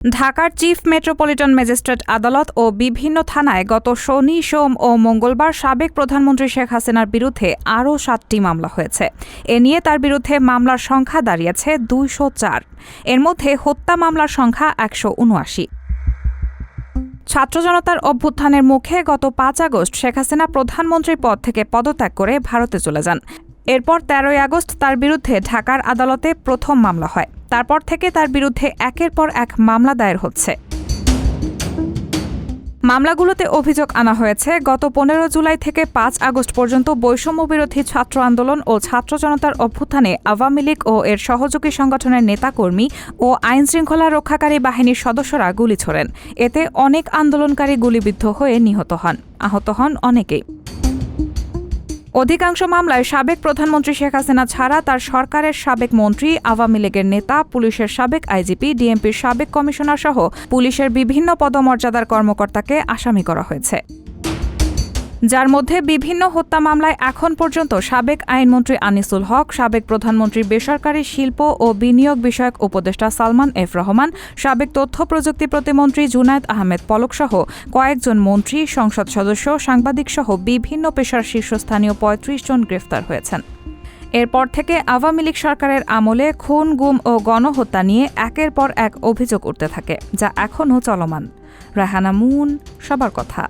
ঢাকার chief metropolitan magistrate আদালত ও বিভিন্ন থানায় গত শনি, সোম ও মঙ্গলবার সাবেক প্রধানমন্ত্রী শেখ হাসিনার বিরুদ্ধে আরও ৭টি মামলা হয়েছে। এ নিয়ে তার বিরুদ্ধে মামলার সংখ্যা দাঁড়িয়েছে ২০৪। এর মধ্যে হত্যা মামলার সংখ্যা ১৭৯। ছাত্র জনতার অভ্যুত্থানের মুখে গত ৫ আগস্ট শেখ হাসিনা প্রধানমন্ত্রীর পদ থেকে পদত্যাগ করে ভারতে চলে যান। এরপর ১৩ আগস্ট তার বিরুদ্ধে ঢাকার আদালতে প্রথম মামলা হয়। তারপর থেকে তার বিরুদ্ধে একের পর এক মামলা দায়ের হচ্ছে। মামলাগুলোতে অভিযোগ আনা হয়েছে গত ১৫ জুলাই থেকে ৫ আগস্ট পর্যন্ত বৈষম্য বিরোধী ছাত্র আন্দোলন ও ছাত্র জনতার অভ্যুত্থানে আওয়ামী লীগ ও এর সহযোগী সংগঠনের নেতাকর্মী ও আইনশৃঙ্খলা রক্ষাকারী বাহিনীর সদস্যরা গুলি ছোড়েন। এতে অনেক আন্দোলনকারী গুলিবিদ্ধ হয়ে নিহত হন, আহত হন অনেকেই। অধিকাংশ মামলায় সাবেক প্রধানমন্ত্রী শেখ হাসিনা ছাড়া তার সরকারের সাবেক মন্ত্রী, আওয়ামী লীগের নেতা, পুলিশের সাবেক আইজিপি, ডিএমপির সাবেক কমিশনার সহ পুলিশের বিভিন্ন পদমর্যাদার কর্মকর্তাকে আসামি করা হয়েছে, যার মধ্যে বিভিন্ন হত্যা মামলায় এখন পর্যন্ত সাবেক আইনমন্ত্রী আনিসুল হক, সাবেক প্রধানমন্ত্রীর বেসরকারি শিল্প ও বিনিয়োগ বিষয়ক উপদেষ্টা সালমান এফ রহমান, সাবেক তথ্য প্রযুক্তি প্রতিমন্ত্রী জুনায়েদ আহমেদ পলকসহ কয়েকজন মন্ত্রী, সংসদ সদস্য, সাংবাদিকসহ বিভিন্ন পেশার শীর্ষস্থানীয় ৩৫ জন গ্রেফতার হয়েছেন। এরপর থেকে আওয়ামী লীগ সরকারের আমলে খুন, গুম ও গণহত্যা নিয়ে একের পর এক অভিযোগ উঠতে থাকে, যা এখনও চলমান। রাহানা মুন, সবার কথা।